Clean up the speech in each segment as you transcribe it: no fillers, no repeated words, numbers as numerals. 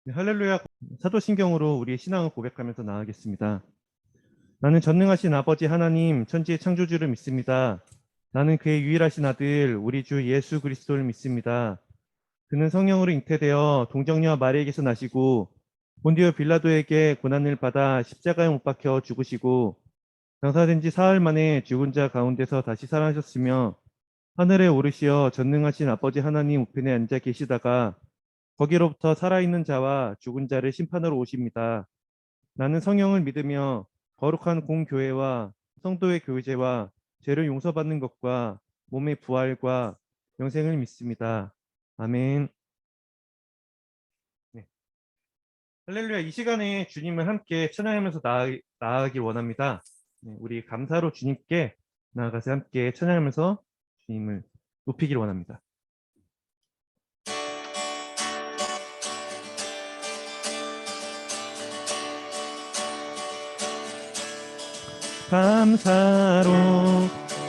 네, 할렐루야. 사도신경으로 우리의 신앙을 고백하면서 나아가겠습니다. 나는 전능하신 아버지 하나님 천지의 창조주를 믿습니다. 나는 그의 유일하신 아들 우리 주 예수 그리스도를 믿습니다. 그는 성령으로 잉태되어 동정녀와 마리에게서 나시고 본디오 빌라도에게 고난을 받아 십자가에 못 박혀 죽으시고 장사된 지 사흘 만에 죽은 자 가운데서 다시 살아나셨으며 하늘에 오르시어 전능하신 아버지 하나님 우편에 앉아 계시다가 거기로부터 살아있는 자와 죽은 자를 심판하러 오십니다. 나는 성령을 믿으며 거룩한 공교회와 성도의 교제와 죄를 용서받는 것과 몸의 부활과 영생을 믿습니다. 아멘. 네. 할렐루야. 이 시간에 주님을 함께 찬양하면서 나아가길 원합니다. 네, 우리 감사로 주님께 나아가서 함께 찬양하면서 주님을 높이길 원합니다. 감사로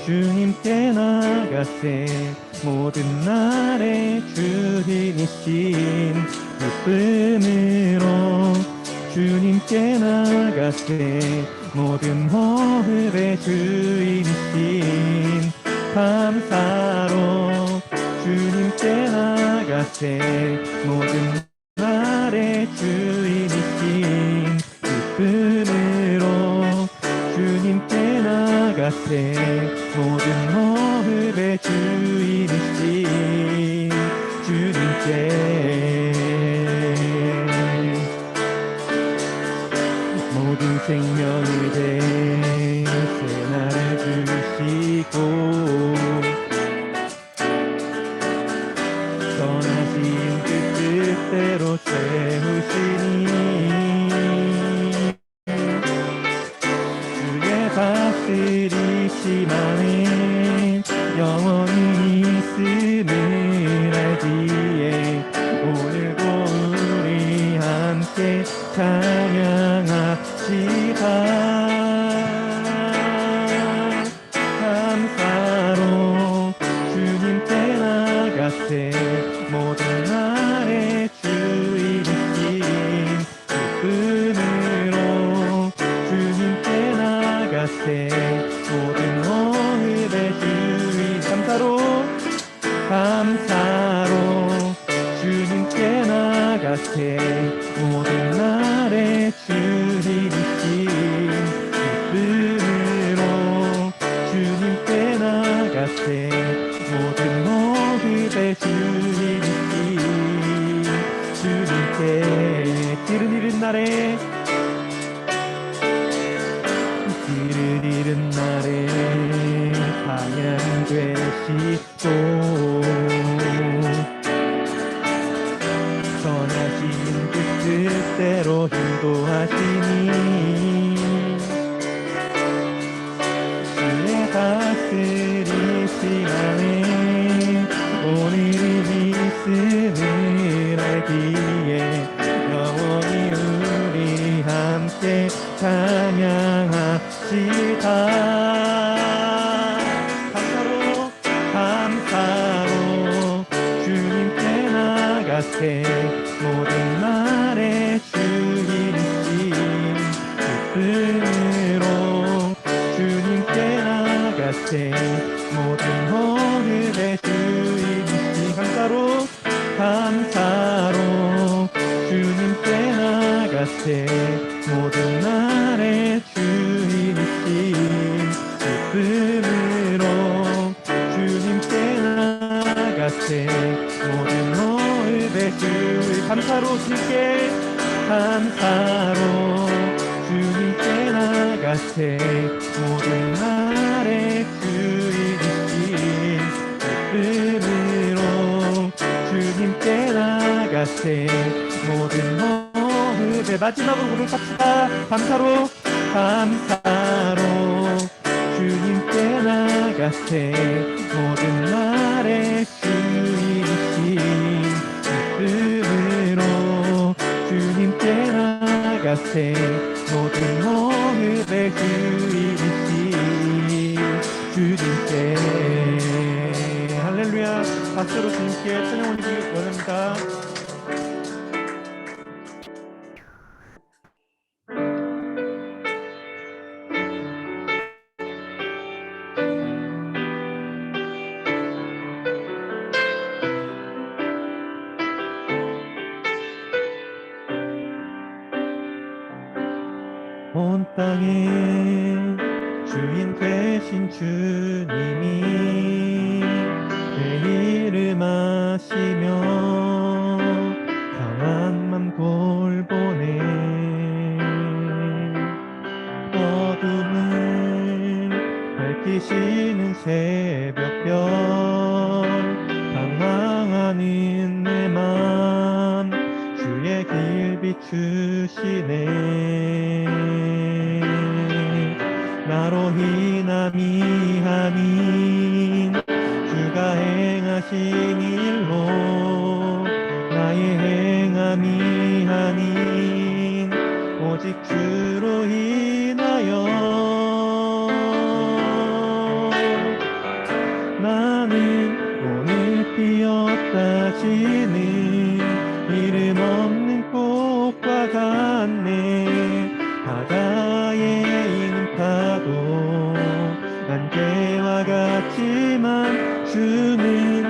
주님께 나가세 모든 날의 주인이신 기쁨으로 주님께 나가세 모든 호흡의 주인이신 감사로 주님께 나가세 모든 날의 주인이신 기쁨으로 주님께 나가세 모든 호흡의 주인이신 주님께 모든 생명을 대세 나를 주시고 선하신 그 뜻대로 채우시니 다스리시만은 영원히 있음을 알기에 오늘도 우리 함께 찬양합시다. 감사로 주님께 나가세 모든 날의 주인이신 기쁨으로 주님께 나가세 모든 호흡의 주인 감사로 주님께 나가세 모든 날의 주인이신 기쁨으로 주님께 나가세 모든 호흡의 주인이신 주님께 길은 잃은 날에 길을 잃은 날에 방향 되시고 선하신 그 뜻대로 인도하시니 주의 다스리시만에 오늘이 있음을 알기에 영원히 우리 함께 찬양합시다. 감사로 주님께 나가세 모든 날의 주인이신 기쁨으로 주님께 나가세 모든 호흡의 주인이신 감사로 주님께 나가세 모든 날의 주인이신 기쁨으로 주님께 나가세 모든 호흡의 주인 감사로 주님께 나가세 모든 날의 주인이신 기쁨으로 주님께 나가세 모든 호흡의 마지막으로 우리 갑시다. 감사로 주님께 나가세 모든 날의 주인이신 기쁨으로 주님께 나가세 모든 호흡의 주인이신 주님께 할렐루야. 박수로 주님께 찬양 올리기 원합니다. 온 땅에 주인 되신 주님이 내 이름 아시며 강한 맘 돌보네. 어둠을 밝히시는 새벽별 방황하는 내 맘 주의 길 비추시네. 나로 희남이 아닌 주가 행하신 일로 나의 행함이 아닌 오직 주로 인하여 나는 오늘 피었다 지는 이름 없는 꽃과 같네. 바다에 있는 파도 안개와 같지만 주는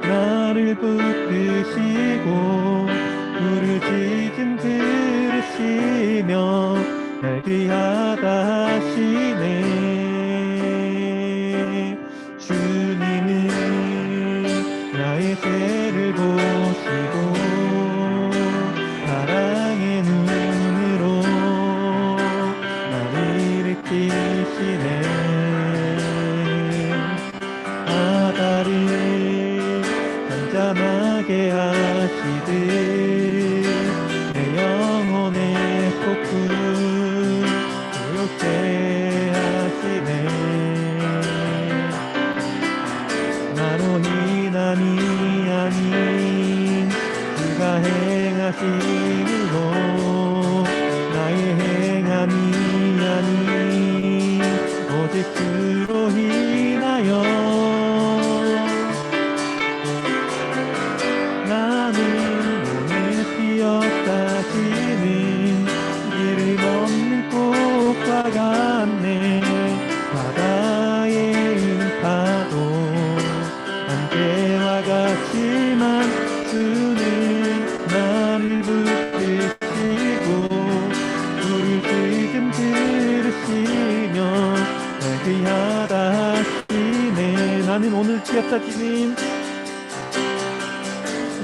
나를 붙드시고 부르짖음 들으시며 날 귀하다 하시네. 주님은 나의 죄를 보시고 사랑의 눈으로 나를 일으키시네. 바다를 잠잠하게 하시듯 내 영혼의 폭풍 조용케 하시네. 나로 희남이 아닌 주가 행하신 일로 나의 행함이 아닌 오직 주로 인하여 나는 오늘 피었다 지는 이름 없는 꽃과 같네. 바다에 있는 파도 안개와 같지만 주는 나를 붙드시고 부르짖음 들으시며 날 귀하다 하시네. 나는 오늘 피었다 지는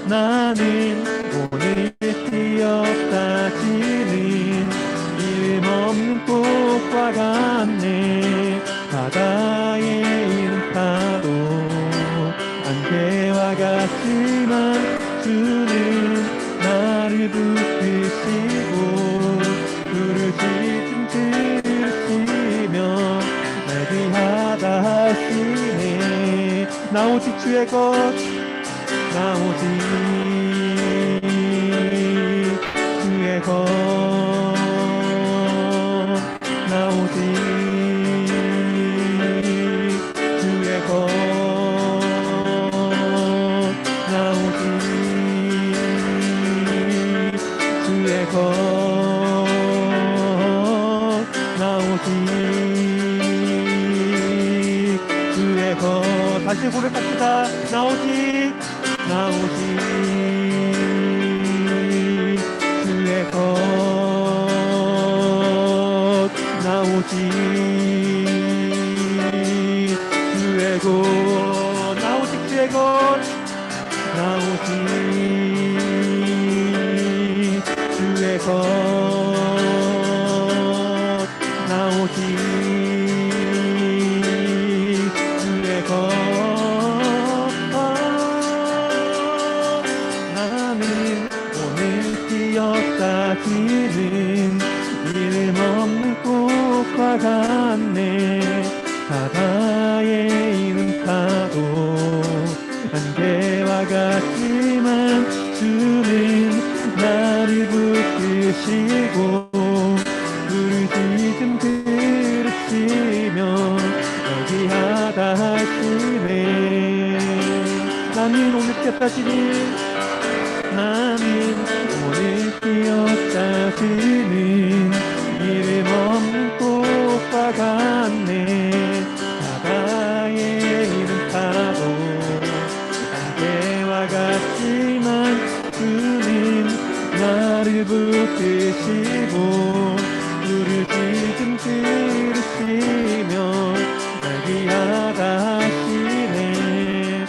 나는 오늘 피었다 지는 이름 없는 꽃과 같네. 바다에 있는 파도 안개와 같지만 주는 나를 붙드시고 부르짖음 들으시며 날 귀하다 하시네. 나 오직 주의 것 나 오직 주의 것 나 오직 주의 것 나 오직 주의 것 나 오직 주의 것. 다시 고백합시다. 나 오직 주의 것 나 오직 주의 것 나 오직 주의 것 나 오직 주의 것 나 오직 주의 것. 피는 이름 없는 꽃과 같네. 바다에 있는 파도 안개와 같지만 주는 나를 붙드시고 부르짖음 들으시며 귀하다 하시네. 나는 오늘 피었다 지는 나는 오늘 피었다 지는 이름 없는 꽃과 같네. 바다에 있는 파도 안개와 같지만 주는 나를 붙드시고 부르짖음 들으시며 날 위하다 하시네.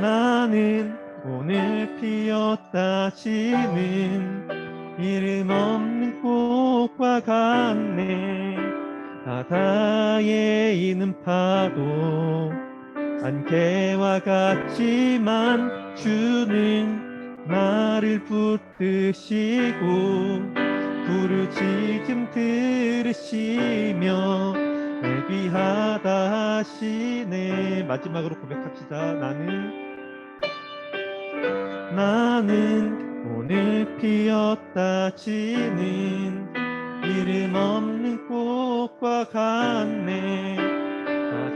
나는 오늘 피었다 지는 이름 없는 꽃과 같네. 바다에 있는 파도 안개와 같지만 주는 나를 붙드시고 부르짖음 들으시며 날 귀하다 하시네. 마지막으로 고백합시다. 나는 오늘 피었다 지는 이름 없는 꽃과 같네.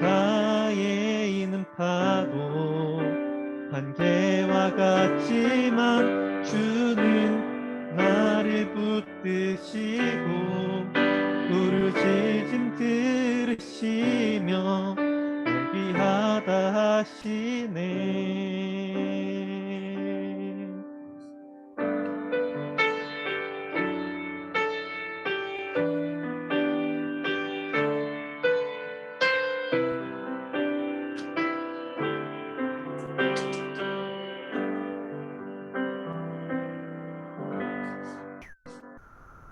바다에 있는 파도 안개와 같지만 주는 나를 붙드시고 부르짖음 들으시며 날 귀하다 하시네.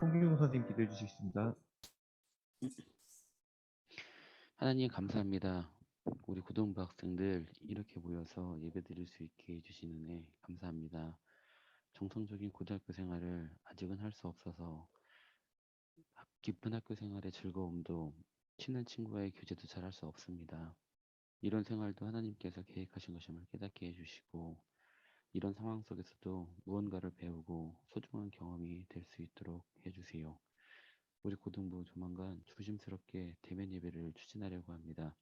홍기웅 선생님 기도해 주시겠습니다. 하나님 감사합니다. 우리 고등부 학생들 이렇게 모여서 예배드릴 수 있게 해주신 은혜 감사합니다. 정성적인 고등학교 생활을 아직은 할 수 없어서 깊은 학교 생활의 즐거움도 친한 친구와의 교제도 잘 할 수 없습니다. 이런 생활도 하나님께서 계획하신 것임을 깨닫게 해주시고 이런 상황 속에서도 무언가를 배우고 소중한 경험이 될 수 있도록 해주세요. 우리 고등부 조만간 조심스럽게 대면 예배를 추진하려고 합니다.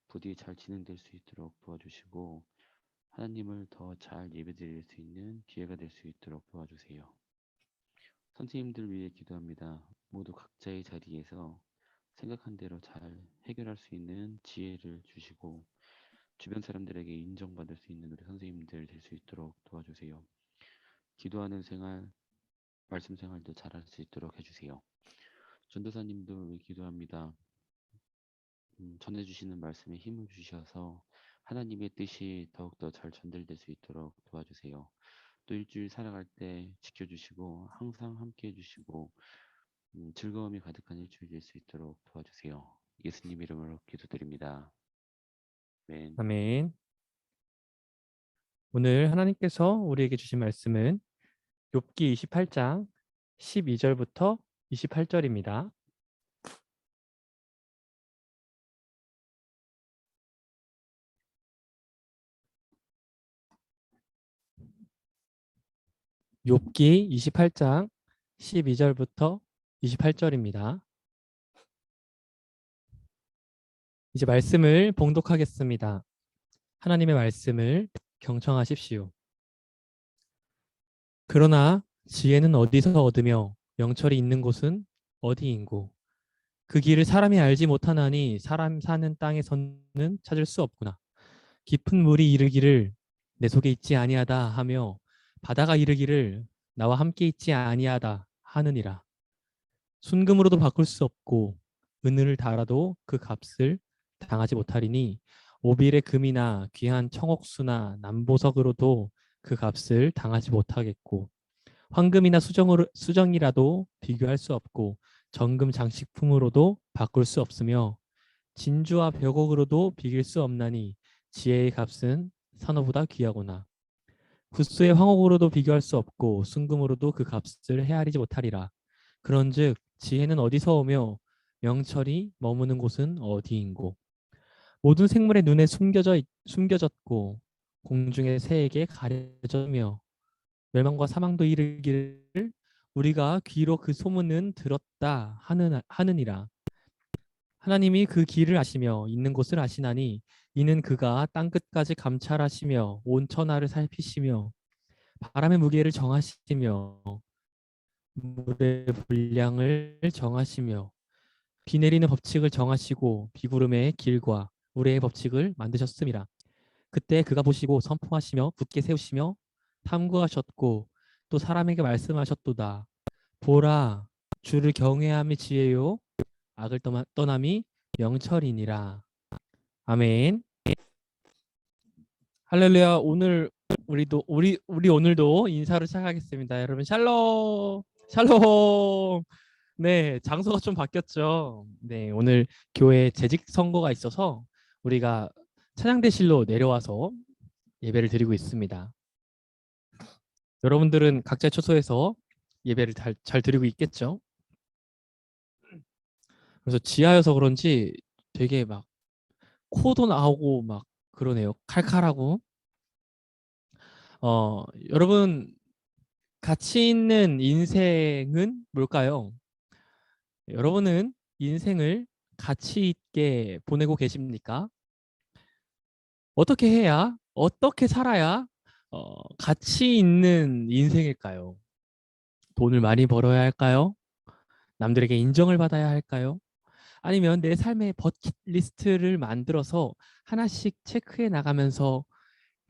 부디 잘 진행될 수 있도록 도와주시고 하나님을 더 잘 예배드릴 수 있는 기회가 될 수 있도록 도와주세요. 선생님들 위해 기도합니다. 모두 각자의 자리에서 생각한 대로 잘 해결할 수 있는 지혜를 주시고 주변 사람들에게 인정받을 수 있는 우리 선생님들 될 수 있도록 도와주세요. 기도하는 생활, 말씀 생활도 잘할 수 있도록 해주세요. 전도사님도 위해 기도합니다. 전해주시는 말씀에 힘을 주셔서 하나님의 뜻이 더욱더 잘 전달될 수 있도록 도와주세요. 또 일주일 살아갈 때 지켜주시고 항상 함께 해주시고 즐거움이 가득한 일주일 될 수 있도록 도와주세요. 예수님 이름으로 기도드립니다. 아멘. 아멘. 오늘 하나님께서 우리에게 주신 말씀은 욥기 28장 12절부터 28절입니다. 욥기 28장 12절부터 28절입니다. 이제 말씀을 봉독하겠습니다. 하나님의 말씀을 경청하십시오. 그러나 지혜는 어디서 얻으며 명철이 있는 곳은 어디인고 그 길을 사람이 알지 못하나니 사람 사는 땅에서는 찾을 수 없구나. 깊은 물이 이르기를 내 속에 있지 아니하다 하며 바다가 이르기를 나와 함께 있지 아니하다 하느니라. 순금으로도 바꿀 수 없고 은을 달아도 그 값을 당하지 못하리니 오빌의 금이나 귀한 청옥수나 남보석으로도 그 값을 당하지 못하겠고 황금이나 수정이라도 비교할 수 없고 정금 장식품으로도 바꿀 수 없으며 진주와 벽옥으로도 비길 수 없나니 지혜의 값은 산호보다 귀하구나. 굿수의 황옥으로도 비교할 수 없고 순금으로도 그 값을 헤아리지 못하리라. 그런즉 지혜는 어디서 오며 명철이 머무는 곳은 어디인고 모든 생물의 눈에 숨겨졌고 공중의 새에게 가려졌며 멸망과 사망도 이르기를 우리가 귀로 그 소문은 들었다 하느니라. 하나님이 그 길을 아시며 있는 곳을 아시나니 이는 그가 땅끝까지 감찰하시며 온 천하를 살피시며 바람의 무게를 정하시며 물의 분량을 정하시며 비 내리는 법칙을 정하시고 비구름의 길과 우레의 법칙을 만드셨음이라. 그때 그가 보시고 선포하시며 굳게 세우시며 탐구하셨고 또 사람에게 말씀하셨도다. 보라, 주를 경외함이 지혜요, 악을 떠남이 명철이니라. 아멘. 할렐루야. 오늘 우리 오늘도 인사로 시작하겠습니다. 여러분 샬롬. 샬롬. 네, 장소가 좀 바뀌었죠. 네, 오늘 교회 재직 선거가 있어서 우리가 찬양대실로 내려와서 예배를 드리고 있습니다. 여러분들은 각자의 처소에서 예배를 잘 드리고 있겠죠? 그래서 지하여서 그런지 되게 막 코도 나오고 막 그러네요. 칼칼하고. 여러분 가치 있는 인생은 뭘까요? 여러분은 인생을 가치 있게 보내고 계십니까? 어떻게 해야, 어떻게 살아야 가치 있는 인생일까요? 돈을 많이 벌어야 할까요? 남들에게 인정을 받아야 할까요? 아니면 내 삶의 버킷리스트를 만들어서 하나씩 체크해 나가면서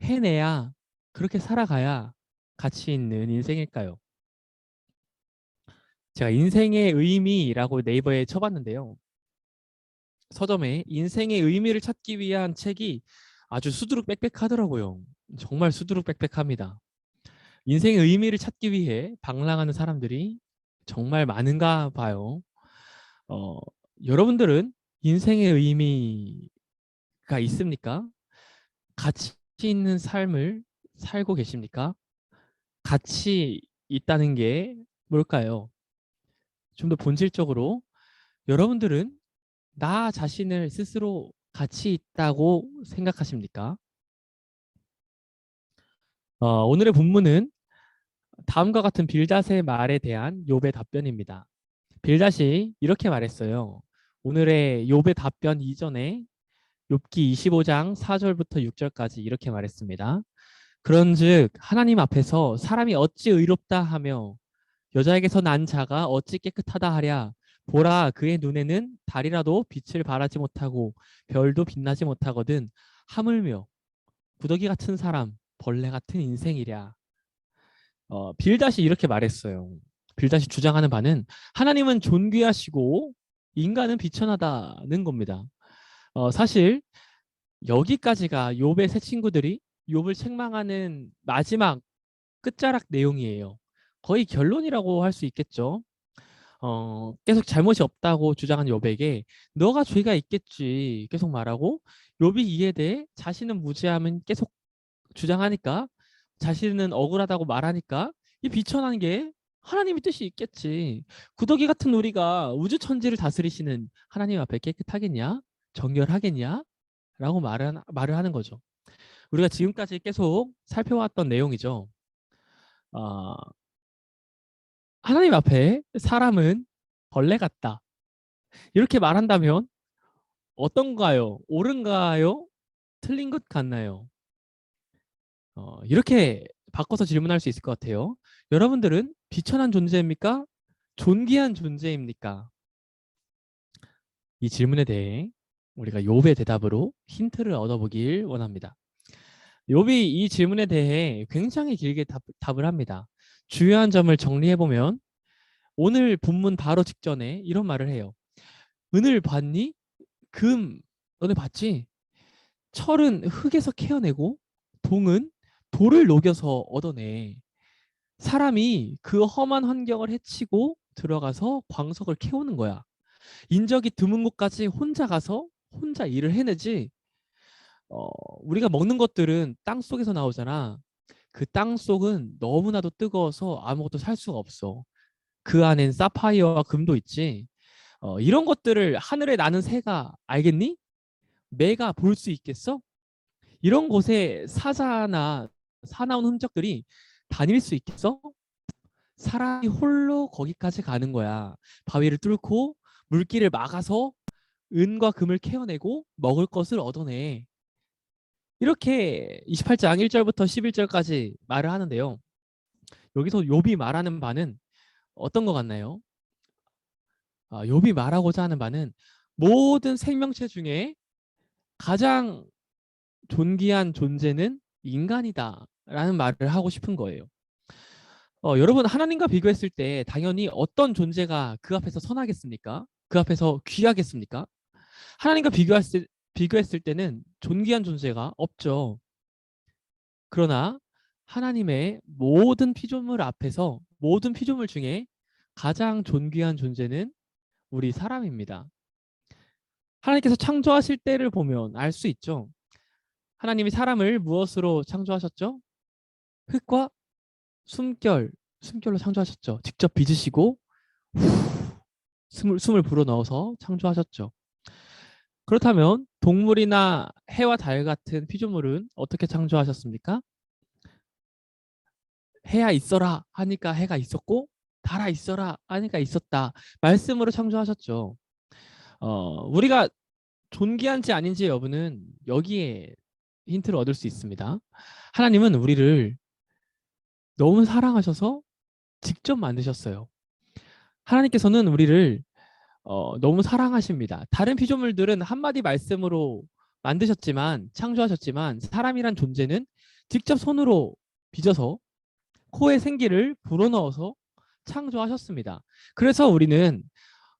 해내야, 그렇게 살아가야 가치 있는 인생일까요? 제가 인생의 의미라고 네이버에 쳐봤는데요. 서점에 인생의 의미를 찾기 위한 책이 아주 수두룩빽빽하더라고요. 정말 수두룩빽빽합니다. 인생의 의미를 찾기 위해 방랑하는 사람들이 정말 많은가 봐요. 어, 여러분들은 인생의 의미가 있습니까? 가치 있는 삶을 살고 계십니까? 가치 있다는 게 뭘까요? 좀 더 본질적으로 여러분들은 나 자신을 스스로 가치 있다고 생각하십니까? 오늘의 본문은 다음과 같은 빌닷의 말에 대한 욥의 답변입니다. 빌닷이 이렇게 말했어요. 오늘의 욥의 답변 이전에 욥기 25장 4절부터 6절까지 이렇게 말했습니다. 그런즉 하나님 앞에서 사람이 어찌 의롭다 하며 여자에게서 난 자가 어찌 깨끗하다 하랴. 보라, 그의 눈에는 달이라도 빛을 발하지 못하고 별도 빛나지 못하거든. 하물며 구더기 같은 사람, 벌레 같은 인생이랴. 빌닷이 이렇게 말했어요. 빌닷이 주장하는 바는 하나님은 존귀하시고 인간은 비천하다는 겁니다. 사실 여기까지가 욥의 세 친구들이 욥을 책망하는 마지막 끝자락 내용이에요. 거의 결론이라고 할 수 있겠죠. 계속 잘못이 없다고 주장한 욥에게 너가 죄가 있겠지 계속 말하고, 욥이 이에 대해 자신은 무죄함은 계속 주장하니까, 자신은 억울하다고 말하니까 이 비천한 게 하나님의 뜻이 있겠지. 구더기 같은 우리가 우주 천지를 다스리시는 하나님 앞에 깨끗하겠냐? 정결하겠냐? 라고 말을 하는 거죠. 우리가 지금까지 계속 살펴왔던 내용이죠. 어, 하나님 앞에 사람은 벌레 같다. 이렇게 말한다면 어떤가요? 옳은가요? 틀린 것 같나요? 이렇게 바꿔서 질문할 수 있을 것 같아요. 여러분들은 비천한 존재입니까? 존귀한 존재입니까? 이 질문에 대해 우리가 욥의 대답으로 힌트를 얻어보길 원합니다. 욥이 이 질문에 대해 굉장히 길게 답을 합니다. 주요한 점을 정리해보면 오늘 본문 바로 직전에 이런 말을 해요. 은을 봤니? 금, 너네 봤지? 철은 흙에서 캐어내고 동은 돌을 녹여서 얻어내. 사람이 그 험한 환경을 헤치고 들어가서 광석을 캐오는 거야. 인적이 드문 곳까지 혼자 가서 혼자 일을 해내지. 우리가 먹는 것들은 땅 속에서 나오잖아. 그 땅 속은 너무나도 뜨거워서 아무것도 살 수가 없어. 그 안엔 사파이어와 금도 있지. 이런 것들을 하늘에 나는 새가 알겠니? 매가 볼 수 있겠어? 이런 곳에 사자나 사나운 흔적들이 다닐 수 있겠어? 사람이 홀로 거기까지 가는 거야. 바위를 뚫고 물길을 막아서 은과 금을 캐어내고 먹을 것을 얻어내. 이렇게 28장 1절부터 11절까지 말을 하는데요. 여기서 욥이 말하는 바는 어떤 것 같나요? 욥이 말하고자 하는 바는 모든 생명체 중에 가장 존귀한 존재는 인간이다 라는 말을 하고 싶은 거예요. 여러분 하나님과 비교했을 때 당연히 어떤 존재가 그 앞에서 선하겠습니까? 그 앞에서 귀하겠습니까? 하나님과 비교했을 때는 존귀한 존재가 없죠. 그러나 하나님의 모든 피조물 앞에서 모든 피조물 중에 가장 존귀한 존재는 우리 사람입니다. 하나님께서 창조하실 때를 보면 알 수 있죠. 하나님이 사람을 무엇으로 창조하셨죠? 흙과 숨결로 창조하셨죠. 직접 빚으시고 숨을 불어넣어서 창조하셨죠. 그렇다면 동물이나 해와 달 같은 피조물은 어떻게 창조하셨습니까? 해야 있어라 하니까 해가 있었고 달아 있어라 하니까 있었다. 말씀으로 창조하셨죠. 우리가 존귀한지 아닌지 여부는 여기에 힌트를 얻을 수 있습니다. 하나님은 우리를 너무 사랑하셔서 직접 만드셨어요. 하나님께서는 우리를 너무 사랑하십니다. 다른 피조물들은 한마디 말씀으로 만드셨지만 창조하셨지만 사람이란 존재는 직접 손으로 빚어서 코에 생기를 불어넣어서 창조하셨습니다. 그래서 우리는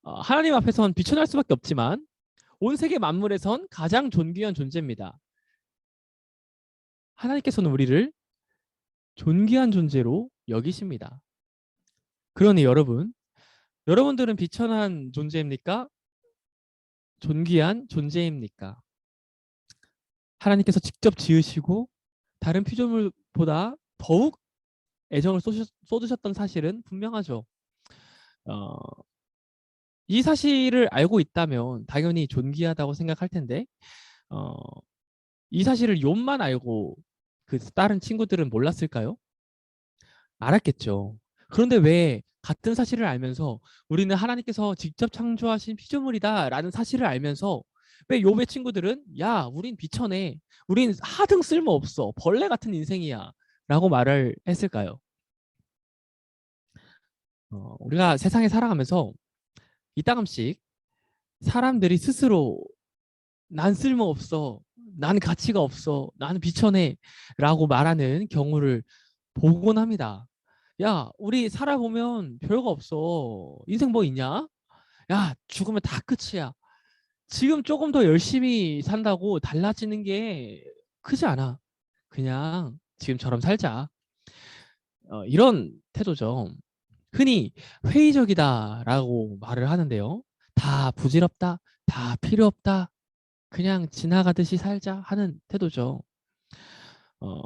하나님 앞에선 비천할 수밖에 없지만 온 세계 만물에선 가장 존귀한 존재입니다. 하나님께서는 우리를 존귀한 존재로 여기십니다. 그러니 여러분들은 비천한 존재입니까? 존귀한 존재입니까? 하나님께서 직접 지으시고 다른 피조물보다 더욱 애정을 쏟으셨던 사실은 분명하죠. 어, 이 사실을 알고 있다면 당연히 존귀하다고 생각할 텐데 어, 이 사실을 욥만 알고 그 다른 친구들은 몰랐을까요? 알았겠죠. 그런데 왜 같은 사실을 알면서 우리는 하나님께서 직접 창조하신 피조물이다라는 사실을 알면서 왜 욥의 친구들은 야, 우린 비천해. 우린 하등 쓸모없어. 벌레 같은 인생이야. 라고 말을 했을까요? 우리가 세상에 살아가면서 이따금씩 사람들이 스스로 난 쓸모없어. 난 가치가 없어. 나는 비천해. 라고 말하는 경우를 보곤 합니다. 야, 우리 살아보면 별거 없어. 인생 뭐 있냐? 야, 죽으면 다 끝이야. 지금 조금 더 열심히 산다고 달라지는 게 크지 않아. 그냥 지금처럼 살자. 이런 태도죠. 흔히 회의적이다라고 말을 하는데요. 다 부질없다, 다 필요 없다, 그냥 지나가듯이 살자 하는 태도죠. 어,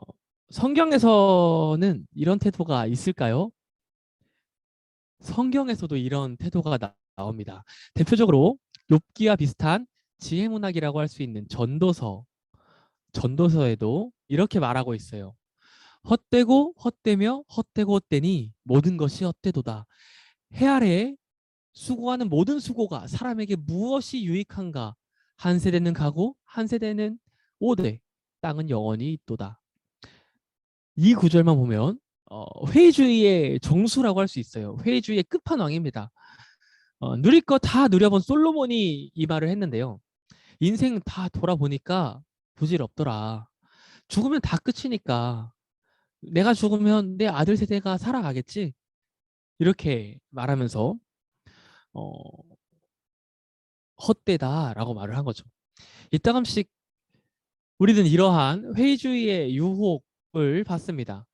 성경에서는 이런 태도가 있을까요? 성경에서도 이런 태도가 나옵니다. 대표적으로 욥기와 비슷한 지혜 문학이라고 할 수 있는 전도서에도 이렇게 말하고 있어요. 헛되고 헛되며 헛되고 헛되니 모든 것이 헛되도다. 해 아래 수고하는 모든 수고가 사람에게 무엇이 유익한가? 한 세대는 가고 한 세대는 오되 땅은 영원히 있도다. 이 구절만 보면 회의주의의 정수라고 할 수 있어요. 회의주의의 끝판왕입니다. 누릴 거 다 누려본 솔로몬이 이 말을 했는데요. 인생 다 돌아보니까 부질없더라. 죽으면 다 끝이니까 내가 죽으면 내 아들 세대가 살아가겠지. 이렇게 말하면서 어, 헛되다라고 말을 한 거죠. 이따금씩 우리는 이러한 회의주의의 유혹을 받습니다.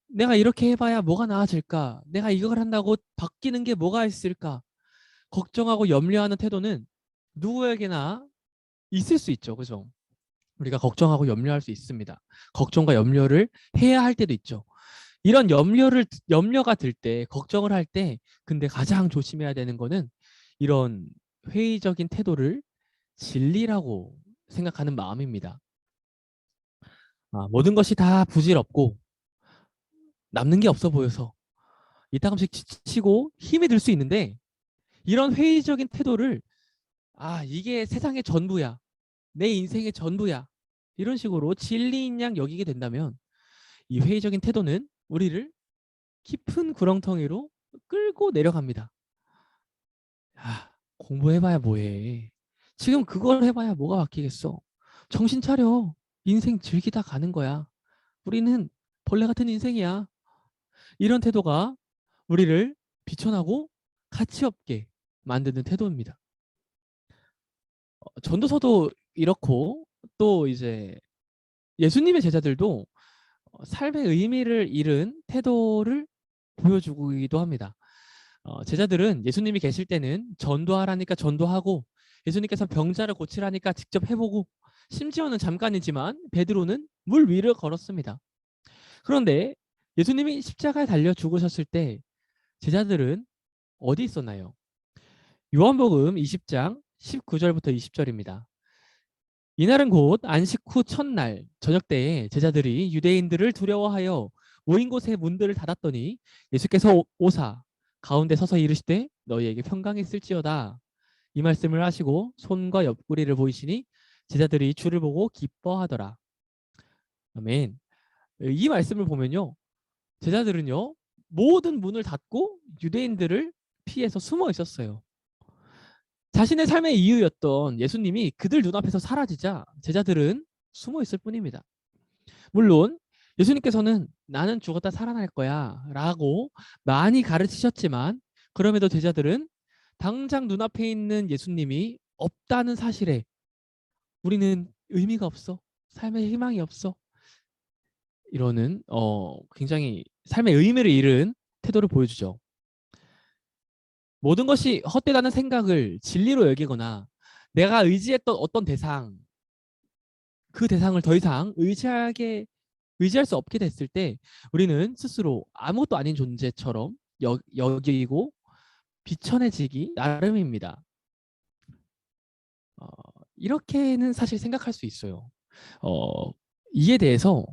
내가 이렇게 해봐야 뭐가 나아질까? 내가 이걸 한다고 바뀌는 게 뭐가 있을까? 걱정하고 염려하는 태도는 누구에게나 있을 수 있죠. 그죠? 우리가 걱정하고 염려할 수 있습니다. 걱정과 염려를 해야 할 때도 있죠. 이런 염려가 들 때, 걱정을 할 때, 근데 가장 조심해야 되는 거는 이런 회의적인 태도를 진리라고 생각하는 마음입니다. 모든 것이 다 부질없고 남는 게 없어 보여서 이따금씩 지치고 힘이 들 수 있는데 이런 회의적인 태도를 이게 세상의 전부야. 내 인생의 전부야. 이런 식으로 진리인 양 여기게 된다면 이 회의적인 태도는 우리를 깊은 구렁텅이로 끌고 내려갑니다. 공부해봐야 뭐해. 지금 그걸 해봐야 뭐가 바뀌겠어. 정신 차려. 인생 즐기다 가는 거야. 우리는 벌레 같은 인생이야. 이런 태도가 우리를 비천하고 가치 없게 만드는 태도입니다. 전도서도 이렇고 또 이제 예수님의 제자들도 삶의 의미를 잃은 태도를 보여주기도 합니다. 제자들은 예수님이 계실 때는 전도하라니까 전도하고 예수님께서 병자를 고치라니까 직접 해보고 심지어는 잠깐이지만 베드로는 물 위를 걸었습니다. 그런데 예수님이 십자가에 달려 죽으셨을 때 제자들은 어디 있었나요? 요한복음 20장 19절부터 20절입니다. 이날은 곧 안식 후 첫날 저녁 때에 제자들이 유대인들을 두려워하여 모인 곳에 문들을 닫았더니 예수께서 오사 가운데 서서 이르시되 너희에게 평강이 있을지어다. 이 말씀을 하시고 손과 옆구리를 보이시니 제자들이 주를 보고 기뻐하더라. 아멘. 이 말씀을 보면요. 제자들은요. 모든 문을 닫고 유대인들을 피해서 숨어 있었어요. 자신의 삶의 이유였던 예수님이 그들 눈앞에서 사라지자 제자들은 숨어 있을 뿐입니다. 물론 예수님께서는 나는 죽었다 살아날 거야 라고 많이 가르치셨지만 그럼에도 제자들은 당장 눈앞에 있는 예수님이 없다는 사실에 우리는 의미가 없어. 삶에 희망이 없어. 이러는 굉장히 삶의 의미를 잃은 태도를 보여주죠. 모든 것이 헛되다는 생각을 진리로 여기거나 내가 의지했던 어떤 대상, 그 대상을 더 이상 의지할 수 없게 됐을 때 우리는 스스로 아무것도 아닌 존재처럼 여기고 비천해지기 나름입니다. 이렇게는 사실 생각할 수 있어요. 이에 대해서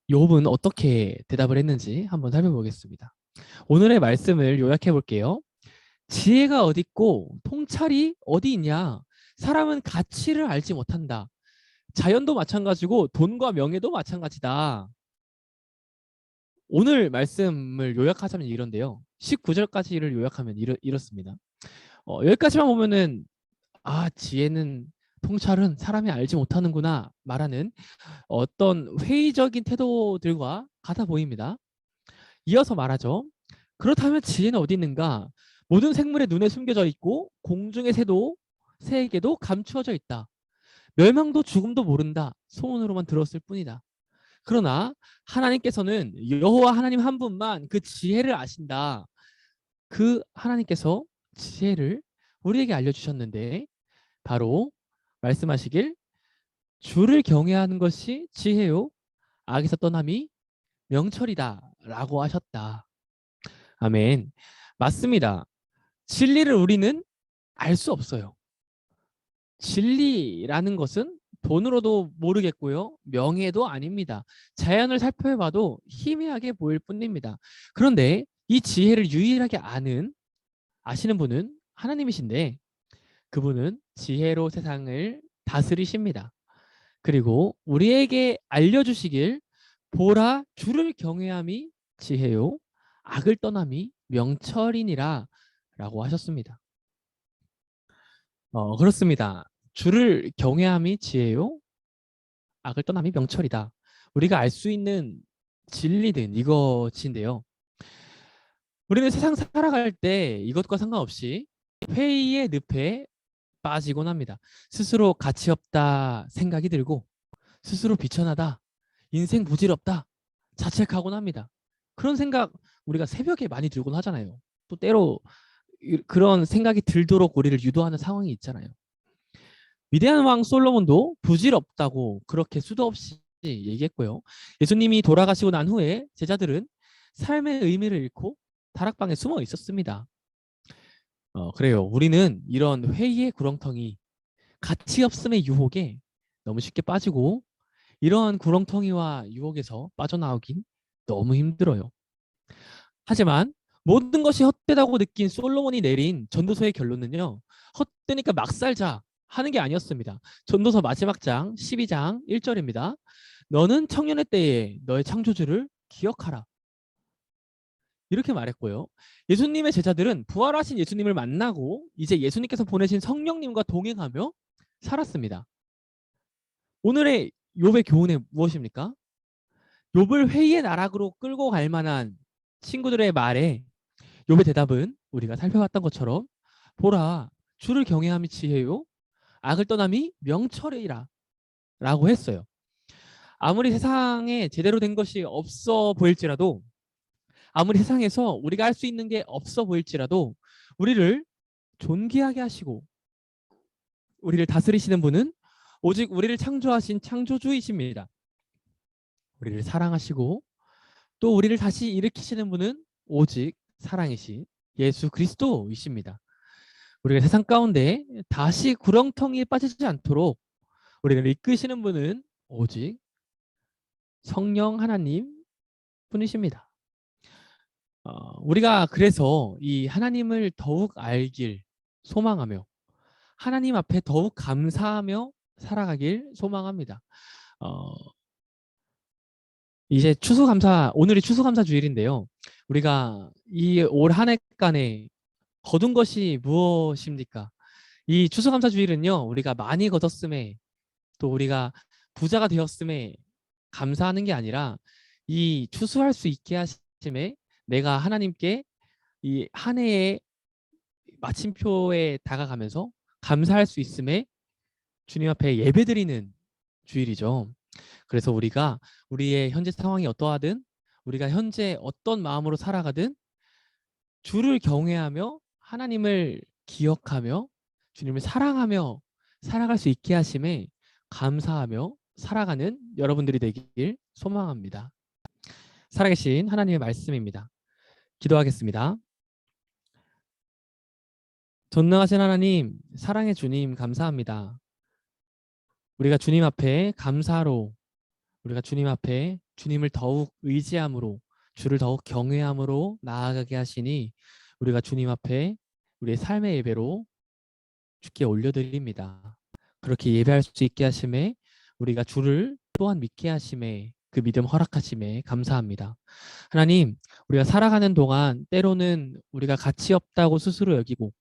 욥은 어떻게 대답을 했는지 한번 살펴보겠습니다. 오늘의 말씀을 요약해 볼게요. 지혜가 어디 있고 통찰이 어디 있냐? 사람은 가치를 알지 못한다. 자연도 마찬가지고 돈과 명예도 마찬가지다. 오늘 말씀을 요약하자면 이런데요. 19절까지를 요약하면 이렇습니다. 여기까지만 보면은 지혜는 통찰은 사람이 알지 못하는구나 말하는 어떤 회의적인 태도들과 같아 보입니다. 이어서 말하죠. 그렇다면 지혜는 어디 있는가? 모든 생물의 눈에 숨겨져 있고 공중의 새에게도 감추어져 있다. 멸망도 죽음도 모른다. 소문으로만 들었을 뿐이다. 그러나 하나님께서는 여호와 하나님 한 분만 그 지혜를 아신다. 그 하나님께서 지혜를 우리에게 알려주셨는데 바로 말씀하시길 주를 경외하는 것이 지혜요 악에서 떠남이 명철이다 라고 하셨다. 아멘. 맞습니다. 진리를 우리는 알 수 없어요. 진리라는 것은 돈으로도 모르겠고요. 명예도 아닙니다. 자연을 살펴봐도 희미하게 보일 뿐입니다. 그런데 이 지혜를 유일하게 아시는 분은 하나님이신데 그분은 지혜로 세상을 다스리십니다. 그리고 우리에게 알려주시길 보라 주를 경외함이 지혜요 악을 떠남이 명철이니라 라고 하셨습니다. 그렇습니다. 주를 경외함이 지혜요 악을 떠남이 명철이다. 우리가 알 수 있는 진리는 이것인데요. 우리는 세상 살아갈 때 이것과 상관없이 회의의 늪에 빠지곤 합니다. 스스로 가치 없다 생각이 들고 스스로 비천하다, 인생 부질없다 자책하곤 합니다. 그런 생각 우리가 새벽에 많이 들곤 하잖아요. 또 때로 그런 생각이 들도록 우리를 유도하는 상황이 있잖아요. 위대한 왕 솔로몬도 부질없다고 그렇게 수도 없이 얘기했고요. 예수님이 돌아가시고 난 후에 제자들은 삶의 의미를 잃고 다락방에 숨어 있었습니다. 그래요. 우리는 이런 회의의 구렁텅이, 가치 없음의 유혹에 너무 쉽게 빠지고 이러한 구렁텅이와 유혹에서 빠져나오긴 너무 힘들어요. 하지만 모든 것이 헛되다고 느낀 솔로몬이 내린 전도서의 결론은요. 헛되니까 막 살자 하는 게 아니었습니다. 전도서 마지막 장 12장 1절입니다. 너는 청년의 때에 너의 창조주를 기억하라. 이렇게 말했고요. 예수님의 제자들은 부활하신 예수님을 만나고 이제 예수님께서 보내신 성령님과 동행하며 살았습니다. 오늘의 욥의 교훈은 무엇입니까? 욥을 회의의 나락으로 끌고 갈 만한 친구들의 말에 욥의 대답은 우리가 살펴봤던 것처럼 보라 주를 경외함이 지혜요 악을 떠남이 명철이라 라고 했어요. 아무리 세상에 제대로 된 것이 없어 보일지라도, 아무리 세상에서 우리가 할 수 있는 게 없어 보일지라도 우리를 존귀하게 하시고 우리를 다스리시는 분은 오직 우리를 창조하신 창조주이십니다. 우리를 사랑하시고 또 우리를 다시 일으키시는 분은 오직 사랑이신 예수 그리스도이십니다. 우리가 세상 가운데 다시 구렁텅이에 빠지지 않도록 우리를 이끄시는 분은 오직 성령 하나님 뿐이십니다. 우리가 그래서 이 하나님을 더욱 알길 소망하며 하나님 앞에 더욱 감사하며 살아가길 소망합니다. 이제 추수감사, 오늘이 추수감사 주일인데요. 우리가 이 올 한 해간에 거둔 것이 무엇입니까? 이 추수감사 주일은요, 우리가 많이 거뒀음에 또 우리가 부자가 되었음에 감사하는 게 아니라 이 추수할 수 있게 하심에 내가 하나님께 이 한 해의 마침표에 다가가면서 감사할 수 있음에 주님 앞에 예배드리는 주일이죠. 그래서 우리가 우리의 현재 상황이 어떠하든 우리가 현재 어떤 마음으로 살아가든 주를 경외하며 하나님을 기억하며 주님을 사랑하며 살아갈 수 있게 하심에 감사하며 살아가는 여러분들이 되길 소망합니다. 살아계신 하나님의 말씀입니다. 기도하겠습니다. 전능하신 하나님, 사랑의 주님 감사합니다. 우리가 주님 앞에 감사로, 우리가 주님 앞에 주님을 더욱 의지함으로, 주를 더욱 경외함으로 나아가게 하시니 우리가 주님 앞에 우리의 삶의 예배로 주께 올려드립니다. 그렇게 예배할 수 있게 하심에 우리가 주를 또한 믿게 하심에 그 믿음 허락하심에 감사합니다. 하나님, 우리가 살아가는 동안 때로는 우리가 가치 없다고 스스로 여기고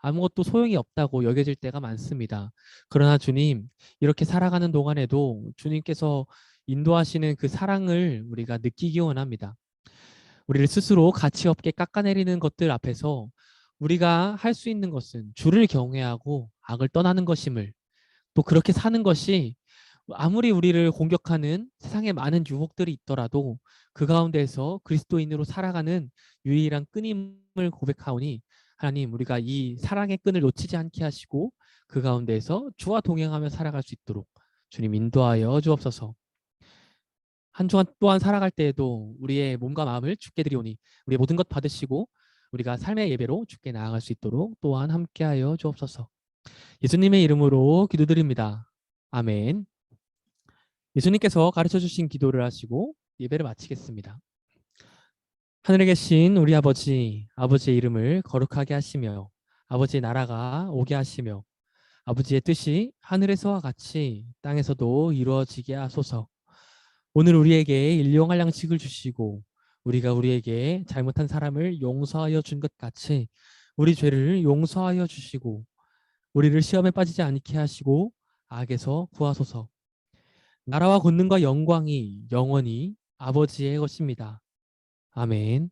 아무것도 소용이 없다고 여겨질 때가 많습니다. 그러나 주님, 이렇게 살아가는 동안에도 주님께서 인도하시는 그 사랑을 우리가 느끼기 원합니다. 우리를 스스로 가치 없게 깎아내리는 것들 앞에서 우리가 할 수 있는 것은 주를 경외하고 악을 떠나는 것임을, 또 그렇게 사는 것이 아무리 우리를 공격하는 세상에 많은 유혹들이 있더라도 그 가운데에서 그리스도인으로 살아가는 유일한 끈임을 고백하오니 하나님, 우리가 이 사랑의 끈을 놓치지 않게 하시고 그 가운데에서 주와 동행하며 살아갈 수 있도록 주님 인도하여 주옵소서. 한 주간 또한 살아갈 때에도 우리의 몸과 마음을 주께 드리오니 우리의 모든 것 받으시고 우리가 삶의 예배로 주께 나아갈 수 있도록 또한 함께하여 주옵소서. 예수님의 이름으로 기도드립니다. 아멘. 예수님께서 가르쳐 주신 기도를 하시고 예배를 마치겠습니다. 하늘에 계신 우리 아버지, 아버지의 이름을 거룩하게 하시며 아버지의 나라가 오게 하시며 아버지의 뜻이 하늘에서와 같이 땅에서도 이루어지게 하소서. 오늘 우리에게 일용할 양식을 주시고 우리가 우리에게 잘못한 사람을 용서하여 준 것 같이 우리 죄를 용서하여 주시고 우리를 시험에 빠지지 않게 하시고 악에서 구하소서. 나라와 권능과 영광이 영원히 아버지의 것입니다. 아멘.